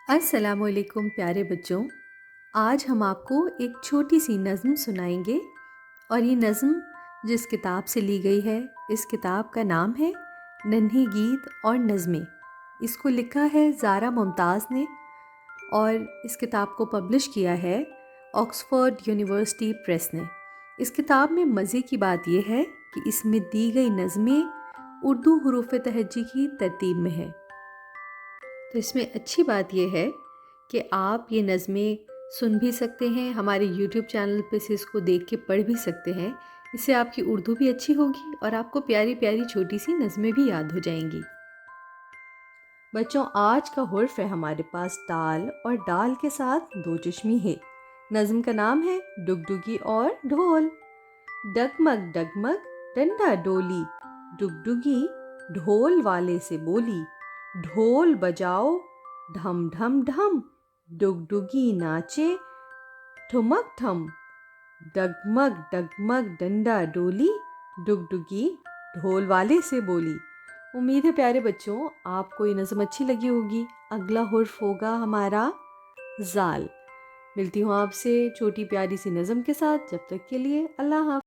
अस्सलाम वालेकुम प्यारे बच्चों। आज हम आपको एक छोटी सी नज़म सुनाएंगे और ये नज़म जिस किताब से ली गई है, इस किताब का नाम है नन्ही गीत और नज़में। इसको लिखा है ज़ारा मुमताज़ ने और इस किताब को पब्लिश किया है ऑक्सफोर्ड यूनिवर्सिटी प्रेस ने। इस किताब में मज़े की बात यह है कि इसमें दी गई नज़में उर्दू हुरूफ तहज्जी की तरतीब में है। तो इसमें अच्छी बात यह है कि आप ये नज़में सुन भी सकते हैं, हमारे YouTube चैनल पे से इसको देख के पढ़ भी सकते हैं। इससे आपकी उर्दू भी अच्छी होगी और आपको प्यारी प्यारी छोटी सी नज़में भी याद हो जाएंगी। बच्चों, आज का हुर्फ है हमारे पास दाल और दाल के साथ दो चश्मी है। नज़म का नाम है डुगडुगी और ढोल। डगमग डगमग डंडा डोली, डुगडुगी ढोल वाले से बोली, ढोल बजाओ ढम ढम ढम, डुगडुगी नाचे ठुमक ठम। डगमग डगमग डंडा डोली, डुगडुगी ढोल वाले से बोली। उम्मीद है प्यारे बच्चों आपको ये नज़म अच्छी लगी होगी। अगला हुर्फ होगा हमारा ज़ाल। मिलती हूँ आपसे छोटी प्यारी सी नज़म के साथ। जब तक के लिए अल्लाह हाफ़िज़।